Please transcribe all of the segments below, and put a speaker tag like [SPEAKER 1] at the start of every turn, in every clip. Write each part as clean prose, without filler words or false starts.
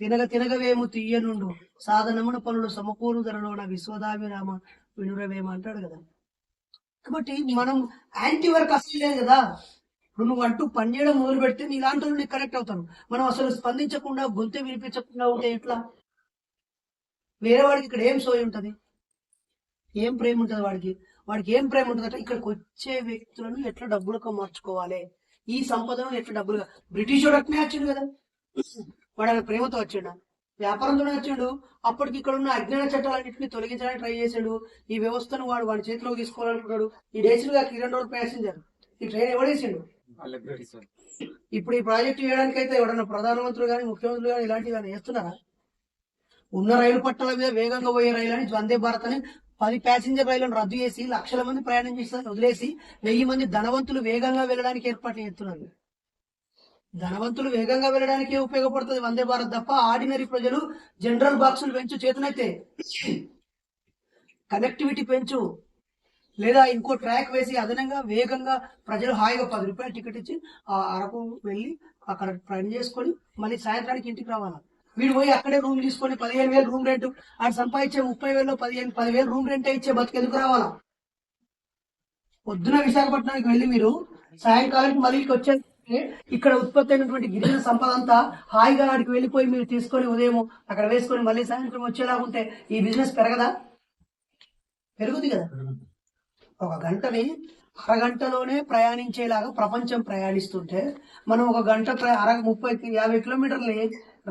[SPEAKER 1] తినగ తినగవేము తీయనుండు సాధనమున పనులు సమకూరు ధరలోన విశ్వదాభిరామ వినురవేమ అంటాడు కదా. కాబట్టి మనం యాంటీ వర్క్ అసలు లేదు కదా. ఇప్పుడు నువ్వు అంటూ పనిచేయడం మొదలు పెడితే నీ లాంటి నీకు కనెక్ట్ అవుతాను. మనం అసలు స్పందించకుండా గొంతె వినిపించకుండా ఉంటే ఎట్లా? వేరే వాడికి ఇక్కడ ఏం సోయి ఉంటది, ఏం ప్రేమ ఉంటది వాడికి ఏం ప్రేమ ఉంటది అంటే ఇక్కడికి వచ్చే వ్యక్తులను ఎట్లా డబ్బులకు మార్చుకోవాలి, ఈ సంపదను ఎట్లా డబ్బులుగా. బ్రిటిష్ వాడు అట్నే వచ్చిండు కదా, వాడు ఆయన ప్రేమతో వచ్చాడు, వ్యాపారంతోనే వచ్చాడు. అప్పటికి ఇక్కడ ఉన్న అజ్ఞాన చట్టాలన్నింటినీ తొలగించడానికి ట్రై చేశాడు. ఈ వ్యవస్థను వాడి చేతిలోకి తీసుకోవాలనుకున్నాడు. ఈ డేసిల్గా కిరణ్ రోడ్ ప్యాసింజర్ ఈ ట్రైన్ ఎవడేసిండు? ఇప్పుడు ఈ ప్రాజెక్టు చేయడానికి అయితే ఎవడన్నా ప్రధానమంత్రులు కానీ ముఖ్యమంత్రులు కానీ ఇలాంటివి కానీ వేస్తున్నారా? ఉన్న రైలు పట్టాల మీద వేగంగా పోయే రైలు అని వందే భారత్ అని 10 ప్యాసింజర్ రైళ్లను రద్దు చేసి లక్షల మంది ప్రయాణం చేసి వదిలేసి 1000 మంది ధనవంతులు వేగంగా వెళ్ళడానికి ఏర్పాట్లు చేస్తున్నారు. ధనవంతులు వేగంగా వెళ్ళడానికి ఉపయోగపడుతుంది వందే భారత్ తప్ప ఆర్డినరీ ప్రజలు జనరల్ బాక్సులు పెంచు, చేతనైతే కనెక్టివిటీ పెంచు, లేదా ఇంకో ట్రాక్ వేసి అదనంగా వేగంగా ప్రజలు హాయిగా 10 రూపాయలు టికెట్ ఇచ్చి ఆ అరకు వెళ్ళి అక్కడ ట్రైన్ చేసుకొని మళ్ళీ సాయంత్రానికి ఇంటికి రావాలా. వీడు పోయి అక్కడే రూమ్ తీసుకొని 15,000 రూమ్ రెంట్, ఆడు సంపాదించే 30,000 10,000 రూమ్ రెంటే ఇచ్చే బతికెందుకు రావాలా? పొద్దున విశాఖపట్నానికి వెళ్ళి మీరు సాయంకాలానికి మళ్ళీ వచ్చే ఇక్కడ ఉత్పత్తి అయినటువంటి గిరిజన సంపద అంతా హాయిగా ఆడికి వెళ్ళిపోయి మీరు తీసుకొని ఉదయం అక్కడ వేసుకొని మళ్ళీ సాయంత్రం వచ్చేలాగా ఉంటే ఈ బిజినెస్ పెరగదా? పెరుగుతుంది కదా. ఒక గంటని అరగంటలోనే ప్రయాణించేలాగా ప్రపంచం ప్రయాణిస్తుంటే మనం ఒక గంట 30-50 కిలోమీటర్లు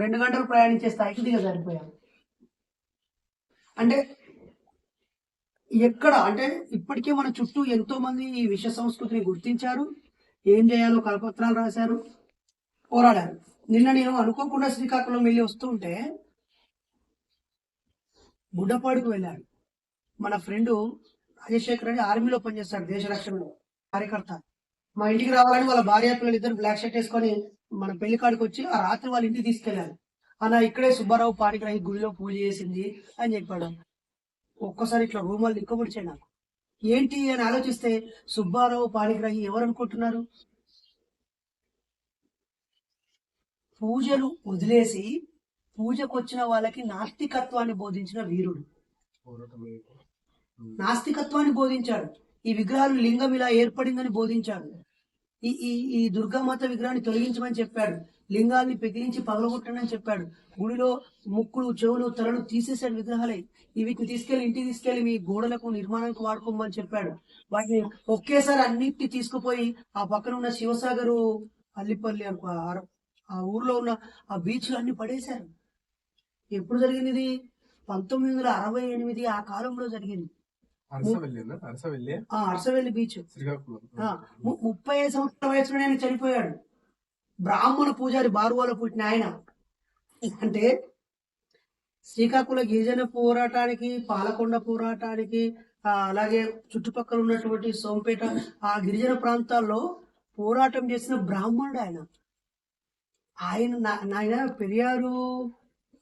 [SPEAKER 1] 2 గంటలు ప్రయాణించే స్థాయికి దిగ సరిపోయాం. అంటే ఎక్కడ అంటే ఇప్పటికే మన చుట్టూ ఎంతో మంది ఈ విష సంస్కృతిని గుర్తించారు, ఏం చేయాలో కరపత్రాలు రాశారు, పోరాడారు. నిన్న నేను అనుకోకుండా శ్రీకాకుళం వెళ్ళి వస్తుంటే బుడ్డపాడుకు వెళ్ళాను. మన ఫ్రెండ్ రాజశేఖర్ అని ఆర్మీలో పనిచేస్తాడు, దేశ రక్షణలో కార్యకర్త. మా ఇంటికి రావాలని వాళ్ళ భార్య పిల్లలు ఇద్దరు బ్లాక్ షర్ట్ వేసుకొని మన పెళ్లి కాడికి వచ్చి ఆ రాత్రి వాళ్ళ ఇంటికి తీసుకెళ్లారు. అలా ఇక్కడే సుబ్బారావు పారిగ్రాహి గుడిలో పూజ చేసింది అని చెప్పాడు. ఒక్కసారి ఇట్లా రూమాలు దిక్కబడిచాయి నాకు. ఏంటి అని ఆలోచిస్తే సుబ్బారావు పారిగ్రాహి ఎవరు అనుకుంటున్నారు? పూజలు వదిలేసి పూజకు వచ్చిన వాళ్ళకి నాస్తికత్వాన్ని బోధించిన వీరుడు. నాస్తికత్వాన్ని బోధించాడు. ఈ విగ్రహాలు లింగం ఇలా ఏర్పడిందని బోధించాడు. ఈ ఈ ఈ దుర్గామాత విగ్రహాన్ని తొలగించమని చెప్పాడు. లింగాన్ని పెకిలించి పగలగొట్టండి అని చెప్పాడు. గుడిలో ముక్కులు చెవులు తలలు తీసేసాడు విగ్రహాలే. వీటిని తీసుకెళ్లి ఇంటికి తీసుకెళ్లి మీ గోడలకు నిర్మాణానికి వాడుకోమని చెప్పాడు. వాటిని ఒకేసారి అన్నిటిని తీసుకుపోయి ఆ పక్కన ఉన్న శివసాగరు అల్లిపల్లి ఆ ఊర్లో ఉన్న ఆ బీచ్లు అన్ని పడేశారు. ఎప్పుడు జరిగింది ఇది? 1968 ఆ కాలంలో జరిగింది. అరసవెల్లి బీచ్. 35 సంవత్సరాల వయసులో ఆయన చనిపోయాడు. బ్రాహ్మణ పూజారి బారువాలో పుట్టిన ఆయన. అంటే శ్రీకాకుళ గిరిజన పోరాటానికి, పాలకొండ పోరాటానికి, అలాగే చుట్టుపక్కల ఉన్నటువంటి సోంపేట ఆ గిరిజన ప్రాంతాల్లో పోరాటం చేసిన బ్రాహ్మణుడు ఆయన. ఆయన పెరియారు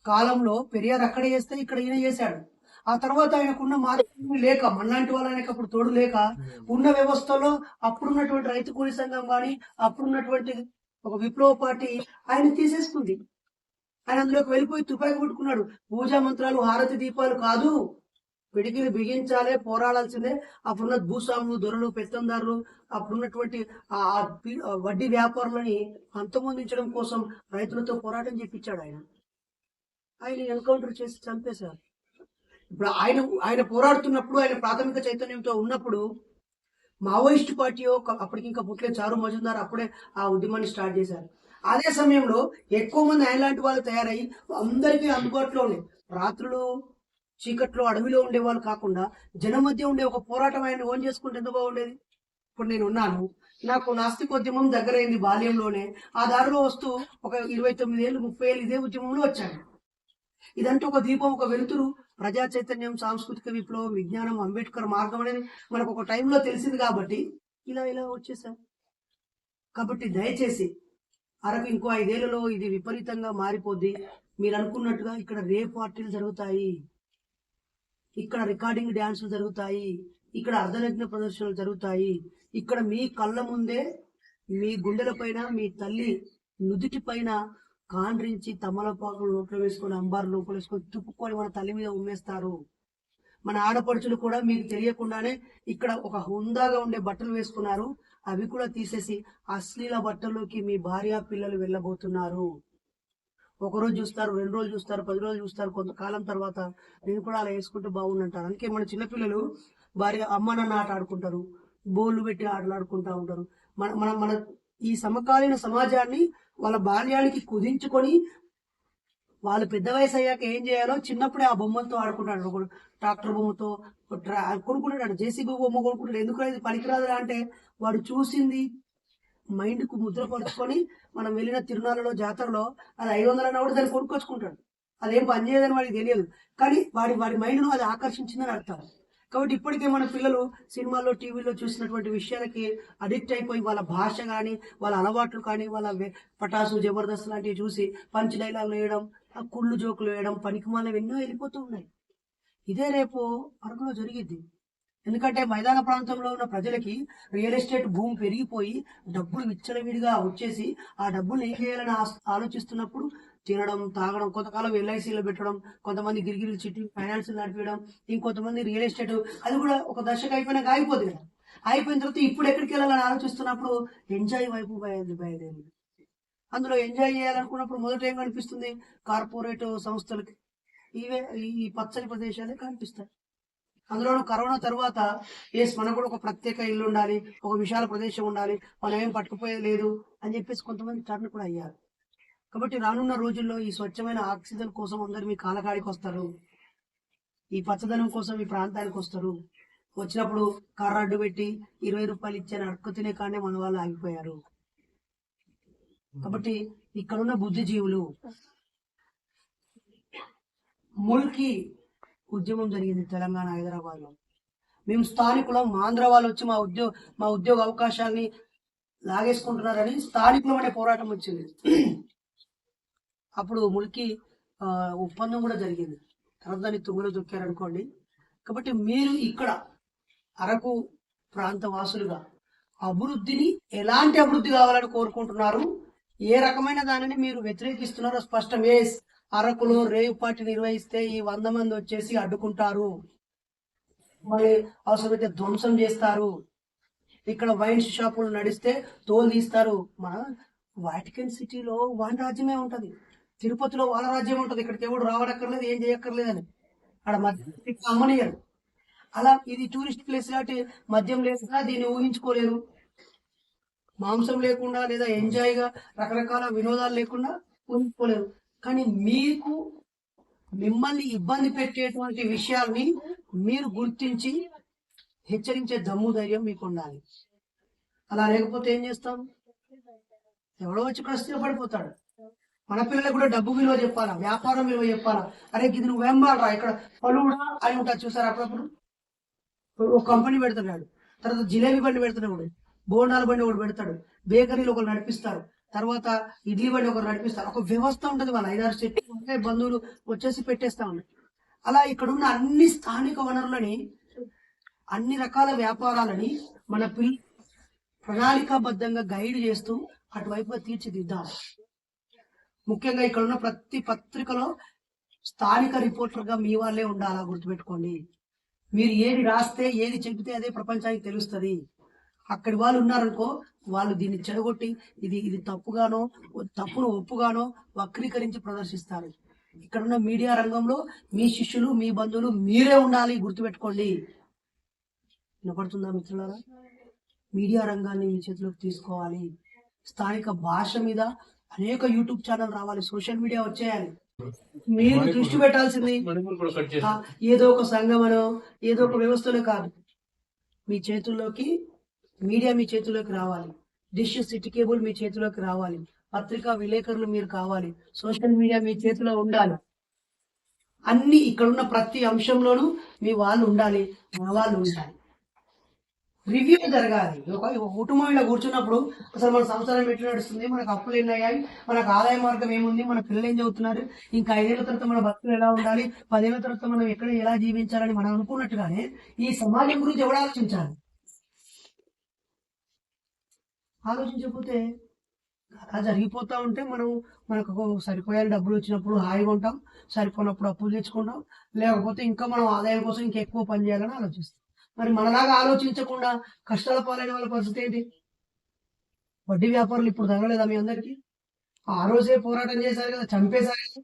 [SPEAKER 1] కాలంలో పెరియారు అక్కడ చేస్తే ఇక్కడ ఈయన చేశాడు. ఆ తర్వాత ఆయనకున్న మార్పు లేక మనలాంటి వాళ్ళు ఆయనకు అప్పుడు తోడు లేక ఉన్న వ్యవస్థలో అప్పుడున్నటువంటి రైతు కూలి సంఘం కానీ అప్పుడున్నటువంటి ఒక విప్లవ పార్టీ ఆయన తీసేసుకుంది. ఆయన అందులోకి వెళ్ళిపోయి తుపాకి పట్టుకున్నాడు. పూజా మంత్రాలు హారతి దీపాలు కాదు, పిడికిలు బిగించాలే, పోరాడాల్సిందే. అప్పుడున్న భూస్వాములు దొరలు పెత్తందారులు అప్పుడున్నటువంటి ఆ వడ్డీ వ్యాపారులని అంతమొందించడం కోసం రైతులతో పోరాటం చేపించాడు. ఆయన ఎన్కౌంటర్ చేసి చంపేశారు. ఇప్పుడు ఆయన పోరాడుతున్నప్పుడు, ఆయన ప్రాథమిక చైతన్యంతో ఉన్నప్పుడు మావోయిస్ట్ పార్టీ అప్పటికి ఇంకా పుట్లే చారు మజుందార్ అప్పుడే ఆ ఉద్యమాన్ని స్టార్ట్ చేశారు. అదే సమయంలో ఎక్కువ మంది ఆయన లాంటి వాళ్ళు తయారయ్యి అందరికీ అందుబాటులో ఉండే, రాత్రులు చీకట్లో అడవిలో ఉండే వాళ్ళు కాకుండా జనం మధ్య ఉండే ఒక పోరాటం ఆయన ఓన్ చేసుకుంటే ఎంత బాగుండేది. ఇప్పుడు నేను ఉన్నాను, నాకు నాస్తికోద్యమం దగ్గరైంది బాల్యంలోనే. ఆ దారిలో వస్తూ ఒక 29 ఏళ్ళు 30 ఏళ్ళు ఇదే ఉద్యమంలో వచ్చాను. ఇదంటే ఒక దీపం, ఒక వెలుతురు, ప్రజా చైతన్యం, సాంస్కృతిక విప్లవం, విజ్ఞానం, అంబేద్కర్ మార్గం అనేది మనకు ఒక టైంలో తెలిసింది కాబట్టి ఇలా వచ్చేసాం. కాబట్టి దయచేసి అరకు ఇంకో 5 ఏళ్లలో ఇది విపరీతంగా మారిపోద్ది. మీరు అనుకున్నట్టుగా ఇక్కడ రేప్ పార్టీలు జరుగుతాయి, ఇక్కడ రికార్డింగ్ డ్యాన్సులు జరుగుతాయి, ఇక్కడ అర్ధనగ్న ప్రదర్శనలు జరుగుతాయి. ఇక్కడ మీ కళ్ళ ముందే మీ గుండెల పైన, మీ తల్లి నుదుటి పైన కాండ్రించి తమలపాకులు నోట్లో వేసుకొని అంబారు లోపల వేసుకొని తుప్పుకొని మన తల్లి మీద ఉమ్మేస్తారు. మన ఆడపడుచులు కూడా మీకు తెలియకుండానే ఇక్కడ ఒక హుందాగా ఉండే బట్టలు వేసుకున్నారు, అవి కూడా తీసేసి అశ్లీల బట్టల్లోకి మీ భార్య పిల్లలు వెళ్ళబోతున్నారు. ఒకరోజు చూస్తారు, 2 రోజులు చూస్తారు, 10 రోజులు చూస్తారు, కొంతకాలం తర్వాత నేను కూడా అలా వేసుకుంటే బాగుందంటారు. అందుకే మన చిన్నపిల్లలు భార్య అమ్మ నాన్న ఆట ఆడుకుంటారు, బోర్లు పెట్టి ఆటలు ఆడుకుంటా ఉంటారు. మన మన మన ఈ సమకాలీన సమాజాన్ని వాళ్ళ బాల్యానికి కుదించుకొని వాళ్ళు పెద్ద వయసు అయ్యాక ఏం చేయాలో చిన్నప్పుడే ఆ బొమ్మలతో ఆడుకుంటాడు. ఒకడు ట్రాక్టర్ బొమ్మతో కొనుక్కుంటాడు, జేసీబీ బొమ్మ కొనుక్కుంటాడు. ఎందుకు ఇది పనికిరాదురా అంటే వాడు చూసింది మైండ్ కు ముద్రపరుచుకొని మనం వెళ్ళిన తిరునాళ్ళలో జాతరలో అది 500 అన్న కూడా దాన్ని కొనుక్కొచ్చుకుంటాడు. అదేం పని చేయదని వాడికి తెలియదు, కానీ వాడి వాడి మైండ్ ను అది ఆకర్షించిందని అర్థం. కాబట్టి ఇప్పటికే మన పిల్లలు సినిమాల్లో టీవీలో చూసినటువంటి విషయాలకి అడిక్ట్ అయిపోయి వాళ్ళ భాష కానీ వాళ్ళ అలవాట్లు కానీ వాళ్ళ పటాసు జబర్దస్త్ లాంటివి చూసి పంచ్ డైలాగులు వేయడం, కుళ్ళు జోకులు వేయడం, పనికిమాలినవి ఎన్నో వెళ్ళిపోతూ ఉన్నాయి. ఇదే రేపు అరకులో జరిగిద్ది. ఎందుకంటే మైదాన ప్రాంతంలో ఉన్న ప్రజలకి రియల్ ఎస్టేట్ భూమి పెరిగిపోయి డబ్బులు విచ్చలవిడిగా వచ్చేసి ఆ డబ్బులు ఏం చేయాలని ఆలోచిస్తున్నప్పుడు తినడం, తాగడం, కొంతకాలం ఎల్ఐసీలో పెట్టడం, కొంతమంది గిరిగిరి చిట్టి ఫైనాన్స్ నడిపించడం, ఇంకొంతమంది రియల్ ఎస్టేట్, అది కూడా ఒక దశకు అయిపోయినాక అయిపోతుంది కదా. అయిపోయిన తర్వాత ఇప్పుడు ఎక్కడికి వెళ్ళాలని ఆలోచిస్తున్నప్పుడు ఎంజాయ్ వైపు బయలుదేరి అందులో ఎంజాయ్ చేయాలనుకున్నప్పుడు మొదట ఏం కనిపిస్తుంది? కార్పొరేట్ సంస్థలకి ఇవే ఈ పచ్చని ప్రదేశాలే కనిపిస్తాయి. అందులోనూ కరోనా తర్వాత మనకు కూడా ఒక ప్రత్యేక ఇల్లు ఉండాలి, ఒక విశాల ప్రదేశం ఉండాలి, మనం ఏం పట్టుకుపోయేది లేదు అని చెప్పేసి కొంతమంది టర్న్ కూడా అయ్యారు. కాబట్టి రానున్న రోజుల్లో ఈ స్వచ్ఛమైన ఆక్సిజన్ కోసం అందరు మీ కాలకాడికి వస్తారు, ఈ పచ్చదనం కోసం ఈ ప్రాంతానికి వస్తారు. వచ్చినప్పుడు కర్ర అడ్డు పెట్టి 20 రూపాయలు ఇచ్చాను అడుక్కు తినే కానీ మన వాళ్ళు ఆగిపోయారు. కాబట్టి ఇక్కడున్న బుద్ధిజీవులు ముల్కి ఉద్యమం జరిగింది తెలంగాణ హైదరాబాద్ లో. మేము స్థానికులం, ఆంధ్ర వాళ్ళు వచ్చి మా ఉద్యోగ అవకాశాన్ని లాగేసుకుంటున్నారని స్థానికులం అనే పోరాటం వచ్చింది. అప్పుడు ముల్కి ఒప్పందం కూడా జరిగింది. తర్వాత దాన్ని తుంగలో దొక్కారనుకోండి. కాబట్టి మీరు ఇక్కడ అరకు ప్రాంత వాసులుగా అభివృద్ధిని ఎలాంటి అభివృద్ధి కావాలని కోరుకుంటున్నారు, ఏ రకమైన దానిని మీరు వ్యతిరేకిస్తున్నారో స్పష్టం. అరకులో రేవ్ పార్టీ నిర్వహిస్తే ఈ 100 మంది వచ్చేసి అడ్డుకుంటారు, మరి అవసరమైతే ధ్వంసం చేస్తారు. ఇక్కడ వైన్ షాపులు నడిస్తే తోలు తీస్తారు. మన వాటికన్ సిటీలో వాని రాజ్యమే ఉంటది, తిరుపతిలో వాళ్ళ రాజ్యం ఉంటది. ఇక్కడికి ఎవడు రావడక్కర్లేదు, ఏం చేయక్కర్లేదని అక్కడ మద్యం అమ్మనియరు. అలా ఇది టూరిస్ట్ ప్లేస్ కాబట్టి మద్యం లేకుండా దీన్ని ఊహించుకోలేరు. మాంసం లేకుండా లేదా ఎంజాయ్ గా రకరకాల వినోదాలు లేకుండా ఊహించుకోలేరు. కానీ మీకు మిమ్మల్ని ఇబ్బంది పెట్టేటువంటి విషయాల్ని మీరు గుర్తించి హెచ్చరించే దమ్ము ధైర్యం మీకు ఉండాలి. అలా లేకపోతే ఏం చేస్తాం? ఎవడో వచ్చి ఇక్కడ స్థిరపడిపోతాడు. మన పిల్లలకు కూడా డబ్బు విలువ చెప్పాలా, వ్యాపారం విలువ చెప్పాలా. అరే ఇది నువ్వు వెంబాలరా, ఇక్కడ పలువుడా అని ఉంటారు చూసారు. అప్పుడప్పుడు ఒక కంపెనీ పెడుతున్నాడు, తర్వాత జిలేబీ బండి పెడుతున్నాడు, బోండాల బండి ఒకటి పెడతాడు, బేకరీలు ఒకరు నడిపిస్తారు, తర్వాత ఇడ్లీ బండి ఒకరు నడిపిస్తారు. ఒక వ్యవస్థ ఉంటుంది, వాళ్ళ 5-6 చెట్లు ఉంటాయి, బంధువులు వచ్చేసి పెట్టేస్తా ఉన్నాయి. అలా ఇక్కడ ఉన్న అన్ని స్థానిక వనరులని, అన్ని రకాల వ్యాపారాలని మన ప్రణాళికాబద్ధంగా గైడ్ చేస్తూ అటువైపు తీర్చిదిద్దాం. ముఖ్యంగా ఇక్కడ ఉన్న ప్రతి పత్రికలో స్థానిక రిపోర్టర్ గా మీ వాళ్ళే ఉండాలా, గుర్తుపెట్టుకోండి. మీరు ఏది రాస్తే ఏది చెబితే అదే ప్రపంచానికి తెలుస్తుంది. అక్కడి వాళ్ళు ఉన్నారనుకో, వాళ్ళు దీన్ని చెడగొట్టి ఇది తప్పును ఒప్పుగానో వక్రీకరించి ప్రదర్శిస్తారు. ఇక్కడున్న మీడియా రంగంలో మీ శిష్యులు, మీ బంధువులు మీరే ఉండాలి, గుర్తుపెట్టుకోండి. వినపడుతుందా మిత్రులారా? మీడియా రంగాన్ని మీ చేతిలోకి తీసుకోవాలి. స్థానిక భాష మీద అనేక యూట్యూబ్ ఛానల్ రావాలి, సోషల్ మీడియా వచ్చేయాలి. మీరు దృష్టి పెట్టాల్సింది ఏదో ఒక సంఘమనో ఏదో ఒక వ్యవస్థలో కాదు. మీ చేతుల్లోకి మీడియా మీ చేతుల్లోకి రావాలి, డిష్ సిటీ కేబుల్ మీ చేతిలోకి రావాలి, పత్రికా విలేకరులు మీరు కావాలి, సోషల్ మీడియా మీ చేతిలో ఉండాలి. అన్ని ఇక్కడున్న ప్రతి అంశంలోనూ మీ వాళ్ళు ఉండాలి, మా వాళ్ళు ఉండాలి. రివ్యూ జరగాలి. ఒక కుటుంబం ఇలా కూర్చున్నప్పుడు అసలు మన సంసారం ఎట్లా నడుస్తుంది, మనకు అప్పులు ఎన్ని అయ్యాయి, మనకు ఆదాయ మార్గం ఏముంది, మన పిల్లలు ఏం చదువుతున్నారు, ఇంకా 5 ఏళ్ల తర్వాత మన భక్తులు ఎలా ఉండాలి, 10 ఏళ్ల తర్వాత మనం ఎక్కడ ఎలా జీవించాలని మనం అనుకున్నట్టుగానే ఈ సమాజం గురించి ఎవరు ఆలోచించాలి? ఆలోచించకపోతే అలా జరిగిపోతా ఉంటే మనకు సరిపోయే డబ్బులు వచ్చినప్పుడు హాయిగా ఉంటాం, సరిపోనప్పుడు అప్పులు తెచ్చుకుంటాం, లేకపోతే ఇంకా మనం ఆదాయం కోసం ఇంకా ఎక్కువ పని చేయాలని ఆలోచిస్తాం. మరి మనలాగా ఆలోచించకుండా కష్టాల పాలైన వాళ్ళ పరిస్థితి ఏంటి? వడ్డీ వ్యాపారులు ఇప్పుడు తగలలేదా మీ అందరికీ? ఆ రోజే పోరాటం చేశారు కదా, చంపేశారు కదా.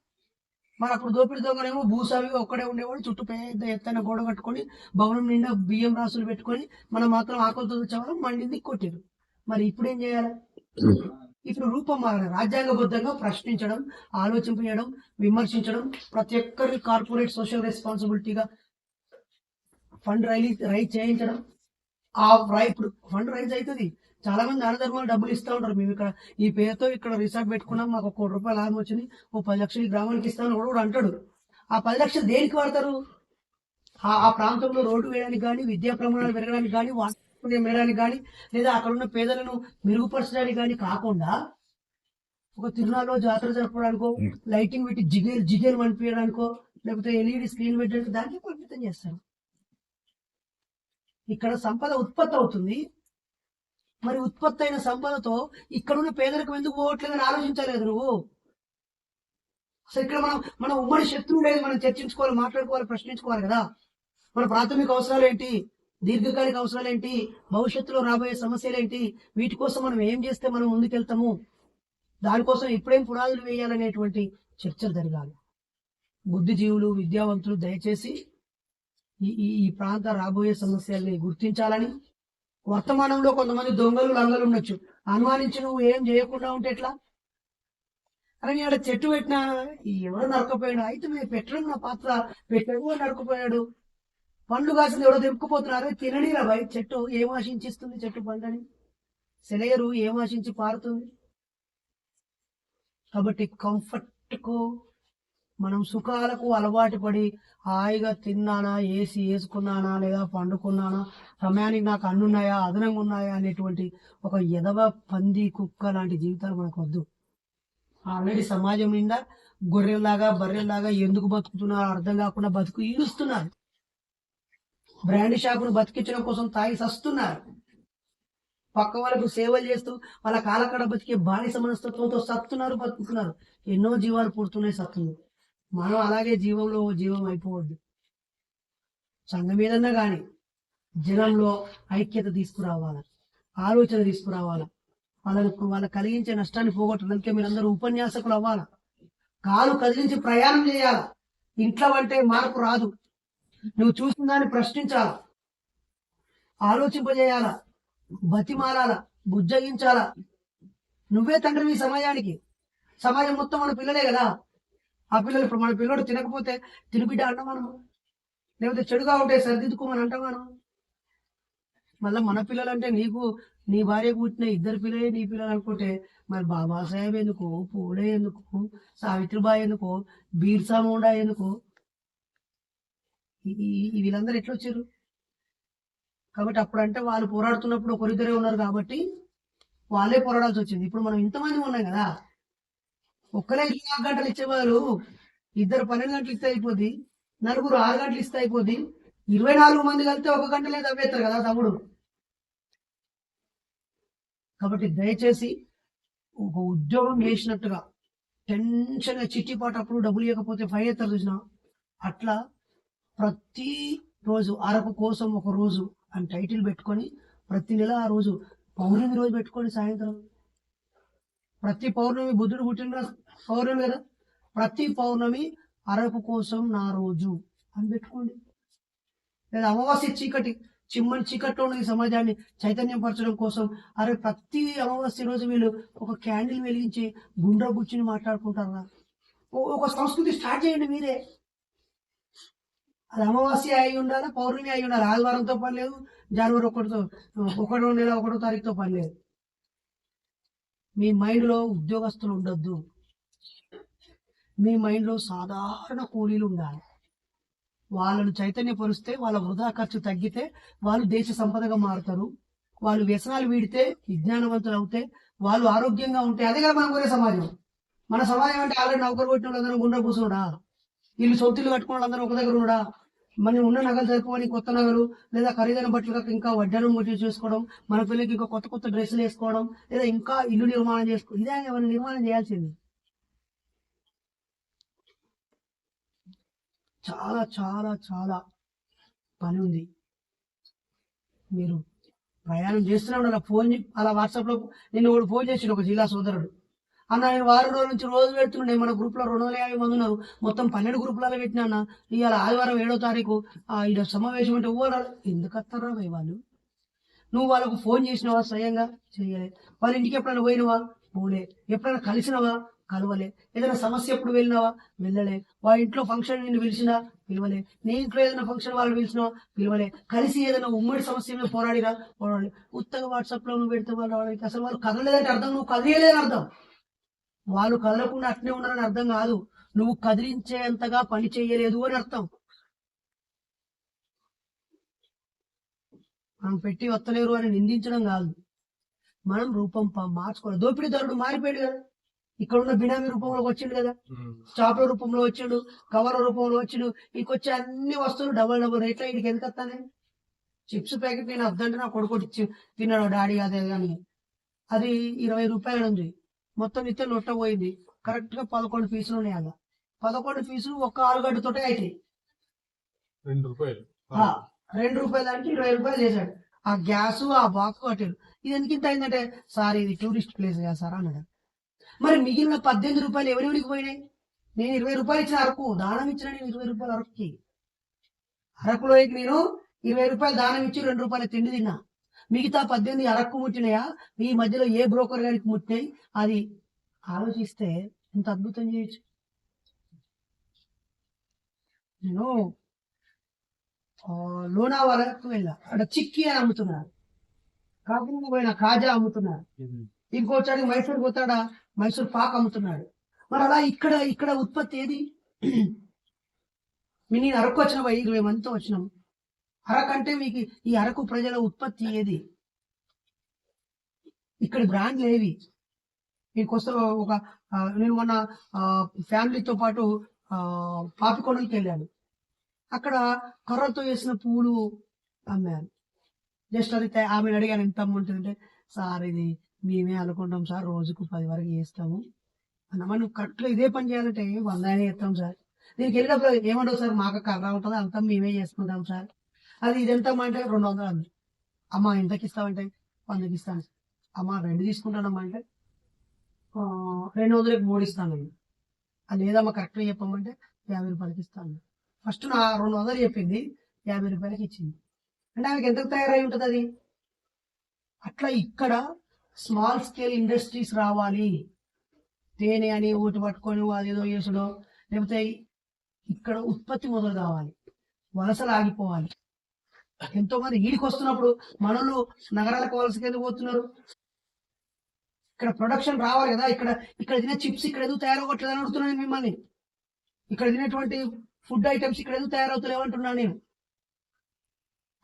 [SPEAKER 1] మరి అప్పుడు దోపిడీ దొంగనేమో భూస్వామి ఒక్కడే ఉండేవాడు, చుట్టూ పెద్ద ఎత్తైన గోడ కట్టుకొని భవనం నిండా బియ్యం రాసులు పెట్టుకొని మనం మాత్రం ఆకలితో వచ్చేవాళ్ళం, మండింది కొట్టారు. మరి ఇప్పుడు ఏం చేయాలి? ఇప్పుడు రూపం మారాలి. రాజ్యాంగబద్ధంగా ప్రశ్నించడం, ఆలోచింపజేయడం, విమర్శించడం, ప్రతి ఒక్కరి కార్పొరేట్ సోషల్ రెస్పాన్సిబిలిటీగా ఫండ్ రైజ్ చేయించడం. ఇప్పుడు ఫండ్ రైజ్ అవుతుంది. చాలా మంది దాన ధర్మాలు డబ్బులు ఇస్తూ ఉంటారు. మేము ఇక్కడ ఈ పేరుతో ఇక్కడ రిసార్ట్ పెట్టుకున్నాం, మాకు 1 కోటి రూపాయలు లాభం వచ్చింది, ఓ 10 లక్షలు ఈ గ్రామానికి ఇస్తామని కూడా అంటాడు. ఆ 10 లక్షలు దేనికి వాడతారు? ఆ ప్రాంతంలో రోడ్డు వేయడానికి కానీ, విద్యా ప్రమాణాలు పెరగడానికి కానీ, వాతావరణం పెరగడానికి కానీ, లేదా అక్కడ ఉన్న పేదలను మెరుగుపరచడానికి కానీ కాకుండా ఒక తిరునాళ్ళలో జాతర జరపడానికో, లైటింగ్ పెట్టి జిగేలు అనిపించడానికో, లేకపోతే ఎల్ఈడి స్క్రీన్ పెట్టడానికి దానికి పరిమితం చేస్తారు. ఇక్కడ సంపద ఉత్పత్తి అవుతుంది. మరి ఉత్పత్తి అయిన సంపదతో ఇక్కడున్న పేదరికం ఎందుకు పోవట్లేదని ఆలోచించలేదు నువ్వు. అసలు ఇక్కడ మన ఉమ్మడి శత్రువు లేదు, మనం చర్చించుకోవాలి, మాట్లాడుకోవాలి, ప్రశ్నించుకోవాలి కదా. మన ప్రాథమిక అవసరాలు ఏంటి, దీర్ఘకాలిక అవసరాలు ఏంటి, భవిష్యత్తులో రాబోయే సమస్యలు ఏంటి, వీటి కోసం మనం ఏం చేస్తే మనం ముందుకెళ్తాము, దానికోసం ఇప్పుడేం పునాదులు వేయాలనేటువంటి చర్చలు జరగాలి. బుద్ధిజీవులు, విద్యావంతులు దయచేసి ఈ ప్రాంత రాబోయే సమస్యల్ని గుర్తించాలని. వర్తమానంలో కొంతమంది దొంగలు లంగలు ఉండొచ్చు, అనుమానించి నువ్వు ఏం చేయకుండా ఉంటే ఎట్లా? అరే నీ ఆడ చెట్టు పెట్టినా ఎవడో నరకపోయాడు, అయితే మీరు పెట్టడం నా పాత్ర, పెట్టడం నరకపోయాడు. పండ్లు కాసింది ఎవడో తెంపుకుపోతున్నారు, తిననీరా భయ్. చెట్టు ఏం ఆశించిస్తుంది? చెట్టు పండ్లని సెలయరు ఏం ఆశించి పారుతుంది? కాబట్టి కంఫర్ట్కు, మనం సుఖాలకు అలవాటు పడి హాయిగా తిన్నానా, ఏసీ వేసుకున్నానా, లేదా పండుకున్నానా, సమయానికి నాకు అన్నున్నాయా, అదనంగా ఉన్నాయా అనేటువంటి ఒక ఎదవ పంది కుక్క లాంటి జీవితాలు మనకు వద్దు. ఆల్రెడీ సమాజం నిండా గొర్రెల్లాగా బర్రెల్లాగా ఎందుకు బతుకుతున్నారో అర్థం కాకుండా బతుకు ఈడుస్తున్నారు. బ్రాండ్ షాపును బతికించడం కోసం తాగి సస్తున్నారు. పక్క వాళ్ళకు సేవలు చేస్తూ వాళ్ళ కాలకడ బతికే బానిస మనస్తత్వంతో సత్తున్నారు, బతుకుతున్నారు. ఎన్నో జీవాలు పుడుతున్నాయి, సత్తున్నారు. మనం అలాగే జీవం అయిపోవద్దు. సంఘం మీదన్నా కానీ జనంలో ఐక్యత తీసుకురావాలా, ఆలోచన తీసుకురావాలా, వాళ్ళకు కలిగించే నష్టాన్ని పోగొట్టడానికి మీరందరూ ఉపన్యాసకులు అవ్వాలా, కాలు కదిలించి ప్రయాణం చేయాలా. ఇంట్లో అంటే మార్పు రాదు, నువ్వు చూసిన దాన్ని ప్రశ్నించాలా, ఆలోచింపజేయాలా, బతిమాలాలా, బుజ్జగించాలా. నువ్వే తండ్రి ఈ సమాజానికి. సమాజం మొత్తం మన పిల్లలే కదా. ఆ పిల్లలు ఇప్పుడు మన పిల్లడు తినకపోతే తినిబిడ్డ అంటాం మనం, లేకపోతే చెడుగా ఉంటే సరిదిద్దుకోమని అంటాం మనం. మళ్ళీ మన పిల్లలు అంటే నీ భార్యకు పుట్టిన 2 పిల్లలే నీ పిల్లలు అనుకుంటే మరి బాబాసాహెబ్ ఎందుకు, పూలే ఎందుకు, సావిత్రిబాయి ఎందుకు, బీర్సా ముండా ఎందుకు, వీళ్ళందరూ ఎట్లా వచ్చారు? కాబట్టి అప్పుడంటే వాళ్ళు పోరాడుతున్నప్పుడు ఒకరిద్దరే ఉన్నారు కాబట్టి వాళ్ళే పోరాడాల్సి వచ్చింది. ఇప్పుడు మనం ఇంతమంది ఉన్నాం కదా, ఒక్కరే 24 గంటలు ఇచ్చేవాళ్ళు 2 12 గంటలు ఇస్తే అయిపోద్ది, 4 6 గంటలు ఇస్తే అయిపోద్ది. 24 మంది కలిస్తే 1 గంటలే తవ్వేస్తారు కదా తమ్ముడు. కాబట్టి దయచేసి ఒక ఉద్యోగం చేసినట్టుగా టెన్షన్గా చిట్టిపాటు అప్పుడు డబ్బులు ఇవ్వకపోతే ఫైన్ ఎత్తారు చూసినా, అట్లా ప్రతి రోజు అరకు కోసం ఒక రోజు అని టైటిల్ పెట్టుకొని ప్రతి నెల ఆ రోజు పౌర్ణమి రోజు పెట్టుకొని సాయంత్రం, ప్రతి పౌర్ణమి బుద్ధుడు పుట్టిన పౌర్ణమి కదా, ప్రతి పౌర్ణమి అరకు కోసం నా రోజు అని పెట్టుకోండి. లేదా అమావాస్య చిమ్మని చీకట్లో ఉన్న సమాజాన్ని చైతన్యం పరచడం కోసం అరే ప్రతి అమావాస్య రోజు వీళ్ళు ఒక క్యాండిల్ వెలిగించి గుండ్ర కూర్చుని మాట్లాడుకుంటారా. ఒక సంస్కృతి స్టార్ట్ చేయండి మీరే. అది అమావాస్య అయి ఉండాలి, పౌర్ణమి అయి ఉండాలి. ఆదివారంతో పని లేదు, జనవరి 1వ నెల 1వ తారీఖుతో పని లేదు. మీ మైండ్లో ఉద్యోగస్తులు ఉండొద్దు, మీ మైండ్లో సాధారణ కూలీలు ఉండాలి. వాళ్ళను చైతన్యపరుస్తే వాళ్ళ వృధా ఖర్చు తగ్గితే వాళ్ళు దేశ సంపదగా మారుతారు. వాళ్ళు వ్యసనాలు వీడితే విజ్ఞానవంతులు అవుతే వాళ్ళు ఆరోగ్యంగా ఉంటే అదే కదా మనం కోరే సమాజం. మన సమాజం అంటే ఆల్రెడీ నౌకరు కొట్టిన వాళ్ళందరూ గుండ్ర కూర్చున్నాడా, వీళ్ళు సొంతలు కట్టుకున్న వాళ్ళందరూ ఒక దగ్గర ఉన్నాడా, మనం ఉన్న నగలు సరిపోని కొత్త నగలు లేదా ఖరీదైన బట్టలు కాక ఇంకా వడ్డానం కొట్టి చేసుకోవడం, మన పిల్లలకి ఇంకా కొత్త కొత్త డ్రెస్సులు వేసుకోవడం, లేదా ఇంకా ఇల్లు నిర్మాణం చేసుకో ఇదే ఏమైనా నిర్మాణం చేయాల్సింది. చాలా చాలా చాలా పని ఉంది. మీరు ప్రయాణం చేస్తూనే ఉండాలి. అలా వాట్సాప్లో నిన్న ఒకడు ఫోన్ చేసిండు, ఒక జిల్లా సోదరుడు. అన్న నేను వారం రోజుల నుంచి రోజు పెడుతుండే, మన గ్రూప్లో 250 మంది ఉన్నారు, మొత్తం 12 గ్రూపులలో పెట్టినా అన్న. ఇవాళ ఆదివారం 7వ తారీఖు ఇక్కడ సమావేశం అంటే ఎవరు ఎందుకు వస్తారా భయ్ వాళ్ళు? నువ్వు వాళ్ళకు ఫోన్ చేసినావా? స్వయంగా చేయలే. వాళ్ళ ఇంటికి ఎప్పుడైనా పోయినవా? పోలే. ఎప్పుడైనా కలిసినవా? కలవలే. ఏదైనా సమస్య ఎప్పుడు వెళ్ళినావా? వెళ్ళలే. వాళ్ళ ఇంట్లో ఫంక్షన్ నిన్ను పిలిచినా? పిలవలే. నీ ఇంట్లో ఏదైనా ఫంక్షన్ వాళ్ళు పిలిచినా? పిలవలే. కలిసి ఏదైనా ఉమ్మడి సమస్య మీద పోరాడిరా? పోరాడి. ఉత్తగా వాట్సాప్లో నువ్వు పెడితే వాళ్ళు రావడానికి అసలు వాళ్ళు కదలలేదంటే అర్థం నువ్వు కదిలేదని అర్థం. వాళ్ళు కదలకుండా అట్నే ఉన్నారని అర్థం కాదు, నువ్వు కదిలించేంతగా పని చేయలేదు అని అర్థం. మనం పెట్టి వత్తలేరు అని నిందించడం కాదు, మనం రూపం మార్చుకోవాలి. దోపిడీదారుడు మారిపోయాడు కదా, ఇక్కడ ఉన్న బినామీ రూపంలోకి వచ్చిండు కదా, స్టాప్ల రూపంలో వచ్చిండు, కవర్ల రూపంలో వచ్చిండు. ఇంకొచ్చే అన్ని వస్తువులు డబల్ రేట్ల ఇంటికి ఎందుకు వస్తానే? చిప్స్ ప్యాకెట్ నేను వద్దంటే నా కొడుకు తిన్నాడు డాడీ అదే కానీ, అది 20 రూపాయలు ఉంది. మొత్తం ఇస్తే లొట్ట పోయింది. కరెక్ట్ గా 11 పీసులు ఉన్నాయి. అలా 11 పీసులు ఒక్క ఆలుగడ్డతోటే అవుతాయి.
[SPEAKER 2] 2 రూపాయలు
[SPEAKER 1] 2 రూపాయలు అంటే 20 రూపాయలు చేశాడు. ఆ గ్యాస్ ఆ బాక్స్ హోటల్ ఇది ఎందుకింత అయిందంటే, సార్ ఇది టూరిస్ట్ ప్లేస్ కదా సార్ అన్నాడు. మరి మిగిలిన 18 రూపాయలు ఎవరికి పోయినాయి? నేను 20 రూపాయలు ఇచ్చిన అరకు దానం ఇచ్చిన, నేను 20 రూపాయలు అరకుకి, అరకులోకి నేను 20 రూపాయలు దానం ఇచ్చి 2 రూపాయలు తిండి తిన్నా. మిగతా 18 అరకు ముట్టినాయా? ఈ మధ్యలో ఏ బ్రోకర్ గారికి ముట్టినాయి? అది ఆలోచిస్తే ఇంత అద్భుతం చేయొచ్చు. నేను లోనావాలకు వెళ్ళా, అక్కడ చిక్కీ అని అమ్ముతున్నారు, కాకుండా పోయిన కాజా అమ్ముతున్నారు, ఇంకోసారి మైసూర్ పోతాడా మైసూర్ పాక్ అమ్ముతున్నాడు. మరి అలా ఇక్కడ ఇక్కడ ఉత్పత్తి ఏది? నేను అరకు వచ్చిన 20 మందితో వచ్చినాం. అరకంటే మీకు ఈ అరకు ప్రజల ఉత్పత్తి ఏది? ఇక్కడ బ్రాండ్లు ఏవి? మీకోసం నేను మొన్న ఫ్యామిలీతో పాటు పాపికొండలకి వెళ్ళాను. అక్కడ కర్రలతో వేసిన పూలు అమ్మారు. జస్ట్ అది ఆమెను అడిగాను ఎంత అమ్ముంటుందంటే, సార్ ఇది మేమే అనుకుంటాం సార్, రోజుకు 10 వరకు చేస్తాము అన్న. మనం కరెక్ట్గా ఇదే పని చేయాలంటే 100 చేస్తాం సార్. దీనికి వెళ్ళినప్పుడు ఏమంటావు సార్, మాకు కర్ర ఉంటుంది అంతా మేమే చేసుకుంటాం సార్. అది ఇదెంత అంటే 200 అంది. అమ్మ ఎంతకి ఇస్తామంటే 100కి ఇస్తాను. అమ్మ 2 తీసుకుంటానమ్మా అంటే 200కి 3 ఇస్తాను. అది లేదమ్మా కరెక్ట్గా చెప్పమంటే 50 రూపాయలకి ఇస్తాను. ఫస్ట్ నా 200 చెప్పింది, 50 రూపాయలకి ఇచ్చింది. అంటే ఆమెకి ఎంత తయారై ఉంటుంది అది? అట్లా ఇక్కడ స్మాల్ స్కేల్ ఇండస్ట్రీస్ రావాలి. తేనె అని ఊటి పట్టుకొని అదేదో చేసుడో, లేకపోతే ఇక్కడ ఉత్పత్తి మొదలు కావాలి, వలసలు ఆగిపోవాలి. ఎంతో మంది ఈడికి వస్తున్నప్పుడు మనలు నగరాలకు వలసకి ఎందుకు పోతున్నారు? ఇక్కడ ప్రొడక్షన్ రావాలి కదా. ఇక్కడ ఇక్కడ తినే చిప్స్ ఇక్కడ ఎందుకు తయారవ్వట్లేదు అని అడుగుతున్నాను మిమ్మల్ని. ఇక్కడ తినేటువంటి ఫుడ్ ఐటమ్స్ ఇక్కడ ఎందుకు తయారవుతలేవు అంటున్నాను నేను.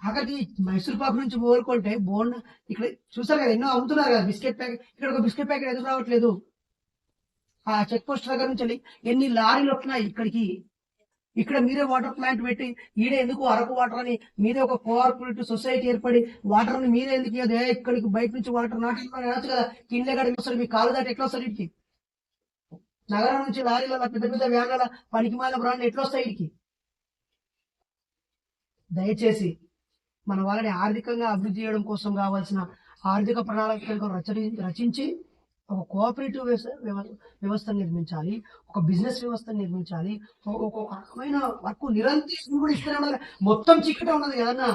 [SPEAKER 1] ఆఖరికి మైసూర్ పాక్ నుంచి కోరుకుంటే బోన్ ఇక్కడ చూసారు కదా, ఎన్నో అమ్ముతున్నారు కదా బిస్కెట్ ప్యాకెట్. ఇక్కడ ఒక బిస్కెట్ ప్యాకెట్ ఎందుకు రావట్లేదు? ఆ చెక్ పోస్ట్ దగ్గర నుంచి ఎన్ని లారీలు వస్తున్నాయి ఇక్కడికి. ఇక్కడ మీరే వాటర్ ప్లాంట్ పెట్టి ఈడే ఎందుకు అరకు వాటర్ అని మీరే ఒక కోఆపరేటివ్ సొసైటీ ఏర్పడి వాటర్ ని మీరే ఎందుకు అదే ఇక్కడికి బయట నుంచి వాటర్ నాటచ్చు కదా. కింద గడి వస్తారు, మీ కాలు దాటి ఎట్లా వస్తారు ఇటుకి? నగరం నుంచి లారీల పెద్ద పెద్ద వ్యాన్ల పనికిమాల బ్రాండ్ ఎట్లా వస్తాయి ఇటుకి? దయచేసి మన వాళ్ళని ఆర్థికంగా అభివృద్ధి చేయడం కోసం కావాల్సిన ఆర్థిక ప్రణాళికలను రచించి ఒక కోఆపరేటివ్ వ్యవస్థ నిర్మించాలి, ఒక బిజినెస్ వ్యవస్థ నిర్మించాలి. ఒక రకమైన వర్క్ నిరంతరం కూడా ఇస్తూనే ఉండాలి. మొత్తం చిక్కట ఉన్నది కదన్నా,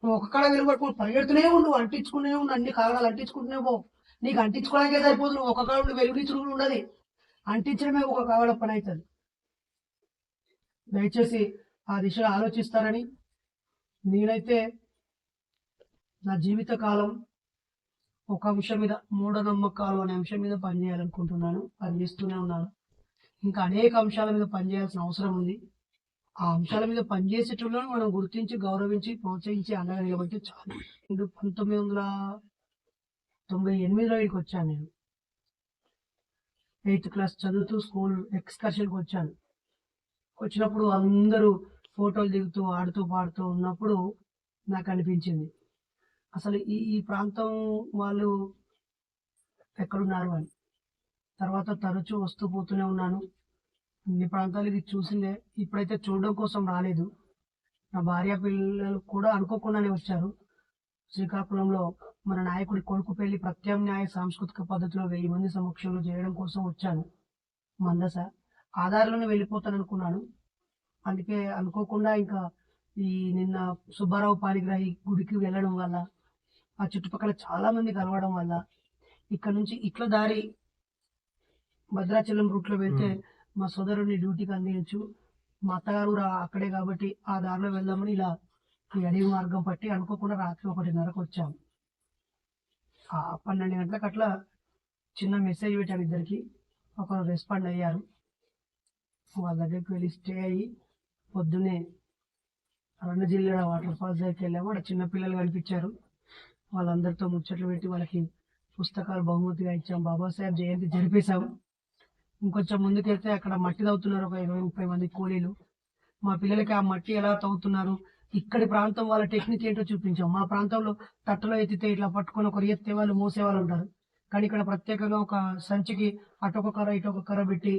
[SPEAKER 1] ఒక కాడ వెలువడుకుని పరిగెడుతూనే ఉండు, అంటించుకునే ఉండు, అన్ని కారణాలు అంటించుకుంటూనే పో. నీకు అంటించుకోవడానికే సరిపోదు, నువ్వు ఒక కాడ వెలుగునిచ్చుడు కూడా ఉండదు. అంటించడమే ఒక కావడ పని అవుతుంది. దయచేసి ఆ దిశగా ఆలోచిస్తారని నేనైతే నా జీవిత కాలం ఒక అంశం మీద, మూఢనమ్మకాలు అనే అంశం మీద పనిచేయాలనుకుంటున్నాను, పనిచేస్తూనే ఉన్నాను. ఇంకా అనేక అంశాల మీద పనిచేయాల్సిన అవసరం ఉంది. ఆ అంశాల మీద పనిచేసేటోళ్ళను మనం గుర్తించి గౌరవించి ప్రోత్సహించి అండగా నిలబడితే చాలు. 1998లో ఇక్కడికి వచ్చాను. నేను 8th క్లాస్ చదువుతూ స్కూల్ ఎక్స్కర్షన్కి వచ్చాను. వచ్చినప్పుడు అందరూ ఫోటోలు దిగుతూ ఆడుతూ పాడుతూ ఉన్నప్పుడు నాకు అనిపించింది అసలు ఈ ఈ ప్రాంతం వాళ్ళు ఎక్కడున్నారు అని. తర్వాత తరచూ వస్తూ పోతూనే ఉన్నాను. ఇన్ని ప్రాంతాలు ఇది చూసిందే. ఇప్పుడైతే చూడడం కోసం రాలేదు. నా భార్య పిల్లలు కూడా అనుకోకుండానే వచ్చారు. శ్రీకాకుళంలో మన నాయకుడి కొడుకు పెళ్లి ప్రత్యామ్నాయ సాంస్కృతిక పద్ధతిలో 1000 మంది సమక్షంలో చేయడం కోసం వచ్చాను. మందస ఆ దారిలోనే వెళ్ళిపోతాను అనుకున్నాను. అందుకే అనుకోకుండా ఇంకా ఈ నిన్న సుబ్బారావు పాణిగ్రాహి గుడికి వెళ్ళడం వల్ల ఆ చుట్టుపక్కల చాలా మంది కలవడం వల్ల ఇక్కడ నుంచి ఇట్ల దారి భద్రాచలం రూట్ లో వెళ్తే మా సోదరుడిని డ్యూటీకి అందించు, మా అత్తగారు అక్కడే కాబట్టి ఆ దారిలో వెళ్దామని ఇలా ఈ అడవి మార్గం పట్టి అనుకోకుండా రాత్రి 1:30కు వచ్చాము. ఆ 12 గంటలకు అట్లా చిన్న మెసేజ్ పెట్టాను ఇద్దరికి. ఒకరు రెస్పాండ్ అయ్యారు. వాళ్ళ దగ్గరికి వెళ్ళి స్టే అయ్యి పొద్దున్నే జిల్లా వాటర్ ఫాల్స్ దగ్గరికి వెళ్ళాము. అక్కడ చిన్న పిల్లలు కనిపించారు. వాళ్ళందరితో ముచ్చట్లు పెట్టి వాళ్ళకి పుస్తకాలు బహుమతిగా ఇచ్చాం. బాబాసాహెబ్ జయంతి జరిపేశాము. ఇంకొంచెం ముందుకెళ్తే అక్కడ మట్టి తవ్వుతున్నారు ఒక 20-30 మంది కూలీలు. మా పిల్లలకి ఆ మట్టి ఎలా తవ్వుతున్నారు, ఇక్కడి ప్రాంతం వాళ్ళ టెక్నిక్ ఏంటో చూపించాం. మా ప్రాంతంలో తట్టలో ఎత్తితే ఇట్లా పట్టుకొని ఒకరు ఎత్తే వాళ్ళు మోసే వాళ్ళు ఉంటారు. కానీ ఇక్కడ ప్రత్యేకంగా ఒక సంచికి అటొక కర్ర ఇటొక కర్ర పెట్టి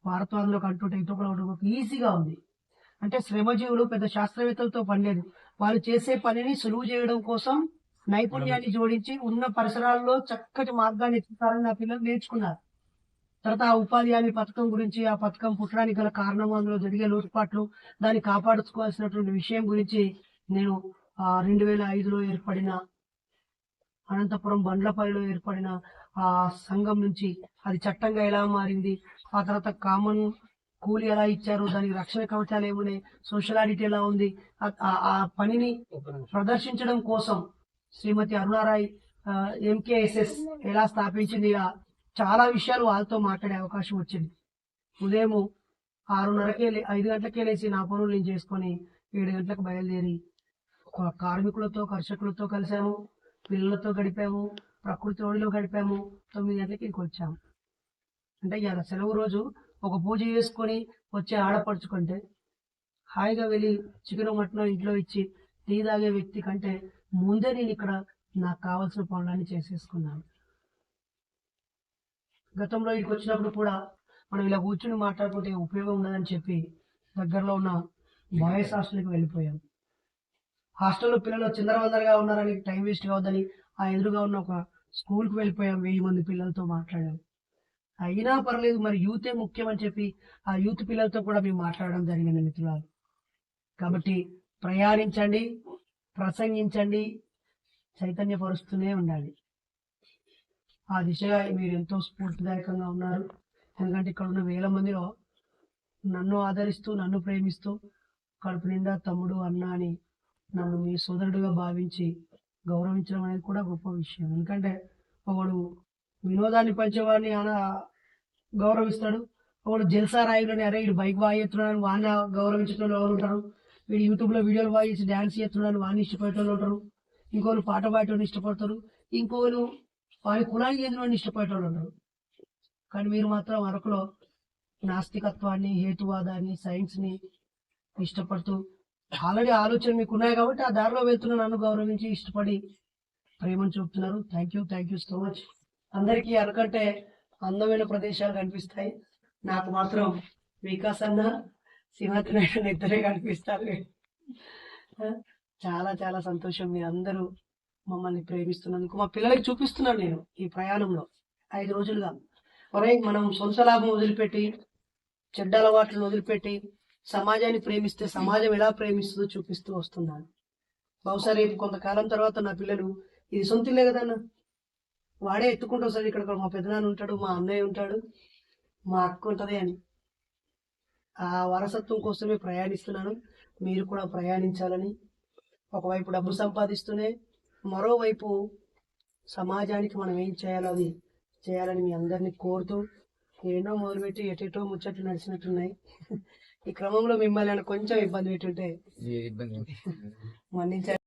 [SPEAKER 1] భారతవాదంలోకి అంటుంటే ఇటొక ఈజీగా ఉంది. అంటే శ్రమజీవులు పెద్ద శాస్త్రవేత్తలతో పని లేదు. వాళ్ళు చేసే పనిని సులువు చేయడం కోసం నైపుణ్యాన్ని జోడించి ఉన్న పరిసరాల్లో చక్కటి మార్గాన్ని ఎత్తుతారని నా పిల్లలు నేర్చుకున్నారు. తర్వాత ఆ ఉపాధి హామీ పథకం గురించి, ఆ పథకం పుట్టడానికి గల కారణం, అందులో జరిగే లోటుపాట్లు, దాన్ని కాపాడుకోవాల్సినటువంటి విషయం గురించి నేను 2005లో ఏర్పడిన అనంతపురం బండ్లపల్లిలో ఏర్పడిన ఆ సంఘం నుంచి అది చట్టంగా ఎలా మారింది, ఆ తర్వాత కామన్ కూలి ఎలా ఇచ్చారు, దానికి రక్షణ కవచాలు ఏమున్నాయి, సోషల్ ఆడిట్ ఎలా ఉంది, ఆ పనిని ప్రదర్శించడం కోసం శ్రీమతి అరుణారాయ్ ఎంకేఎస్ఎస్ ఎలా స్థాపించింది, ఇలా చాలా విషయాలు వాళ్ళతో మాట్లాడే అవకాశం వచ్చింది. ఉదయం 6:30కే 5 గంటలకే లేచి నా పనులు నేను చేసుకొని 7 గంటలకు బయలుదేరి కార్మికులతో కర్షకులతో కలిసాము, పిల్లలతో గడిపాము, ప్రకృతి ఒడిలో గడిపాము. 9 గంటలకి ఇంటికి వచ్చాము. అంటే ఇవాళ సెలవు రోజు ఒక పూజ చేసుకొని వచ్చే ఆడపడుచుకుంటే హాయిగా వెళ్ళి చికెన్ మటన్ ఇంట్లో ఇచ్చి టీ తాగే వ్యక్తి కంటే ముందే నేను ఇక్కడ నాకు కావాల్సిన పనులన్నీ చేసేసుకున్నాను. గతంలో ఇక్కడికి వచ్చినప్పుడు కూడా మనం ఇలా కూర్చుని మాట్లాడుకుంటే ఉపయోగం ఉండదని చెప్పి దగ్గరలో ఉన్న బాయ్స్ హాస్టల్కి వెళ్ళిపోయాం. హాస్టల్లో పిల్లలు చిందరవందరగా ఉన్నారని టైం వేస్ట్ కావద్దని ఆ ఎదురుగా ఉన్న ఒక స్కూల్కి వెళ్ళిపోయాం. 1000 మంది పిల్లలతో మాట్లాడాం. అయినా పర్లేదు, మరి యూతే ముఖ్యం అని చెప్పి ఆ యూత్ పిల్లలతో కూడా మేము మాట్లాడడం జరిగింది మిత్రులారు. కాబట్టి ప్రయాణించండి, ప్రసంగించండి, చైతన్యపరుస్తూనే ఉండాలి. ఆ దిశగా మీరు ఎంతో స్ఫూర్తిదాయకంగా ఉన్నారు. ఎందుకంటే ఇక్కడ ఉన్న 1000 మందిలో నన్ను ఆదరిస్తూ, నన్ను ప్రేమిస్తూ, కడుపు నిండా తమ్ముడు అన్న అని నన్ను మీ సోదరుడుగా భావించి గౌరవించడం అనేది కూడా గొప్ప విషయం. ఎందుకంటే ఒకడు వినోదాన్ని పంచేవాడిని ఆయన గౌరవిస్తాడు, ఒకడు జల్సా రాయులని అరే వీడు బైక్ బాగా చేస్తున్నాడని వాడిని గౌరవించడం ఎవరు ఉంటారు, వీడు యూట్యూబ్లో వీడియోలు బాగా చేసి డ్యాన్స్ చేస్తున్నాడని వాడిని ఇష్టపడేటోళ్ళు ఉంటారు, ఇంకోరు పాట పాడేటోళ్ళు ఇష్టపడతారు, ఇంకోరు వారి కులానికి చెందిన ఇష్టపడేటోళ్ళు ఉంటారు. కానీ మీరు మాత్రం అరకులో నాస్తికత్వాన్ని, హేతువాదాన్ని, సైన్స్ని ఇష్టపడుతూ ఆల్రెడీ ఆలోచన మీకు ఉన్నాయి కాబట్టి ఆ దారిలో వెళ్తున్న నన్ను గౌరవించి ఇష్టపడి ప్రేమను చూపుతున్నారు. Thank you so much. అందరికీ అరకంటే అందమైన ప్రదేశాలు కనిపిస్తాయి, నాకు మాత్రం వికాస్ అన్న, సింహాద్రి నాయుడు ఇద్దరే కనిపిస్తారు. చాలా చాలా సంతోషం మీరు అందరూ మమ్మల్ని ప్రేమిస్తున్నందుకు. మా పిల్లలకి చూపిస్తున్నాను నేను ఈ ప్రయాణంలో 5 రోజులుగా. మనం సొంత లాభం వదిలిపెట్టి, చెడ్డ అలవాట్లను వదిలిపెట్టి సమాజాన్ని ప్రేమిస్తే సమాజం ఎలా ప్రేమిస్తుందో చూపిస్తూ వస్తున్నాను. బహుశా రేపు కొంతకాలం తర్వాత నా పిల్లలు ఇది సొంతిల్లే కదన్నా, వాడే ఎత్తుకుంటూ వస్తాడు, ఇక్కడ మా పెద్దనాన్న ఉంటాడు, మా అన్నయ్య ఉంటాడు, మా అక్క ఉంటుంది అని. ఆ వారసత్వం కోసమే ప్రయాణిస్తున్నాను. మీరు కూడా ప్రయాణించాలని, ఒకవైపు డబ్బు సంపాదిస్తూనే మరోవైపు సమాజానికి మనం ఏం చేయాలో అది చేయాలని మీ అందరినీ కోరుతూ, ఎన్నో మొదలుపెట్టి ఎటెటో ముచ్చట్లు నడిచినట్టున్నాయి. ఈ క్రమంలో మిమ్మల్ని కొంచెం ఇబ్బంది పెట్టుంటే మన్నించండి.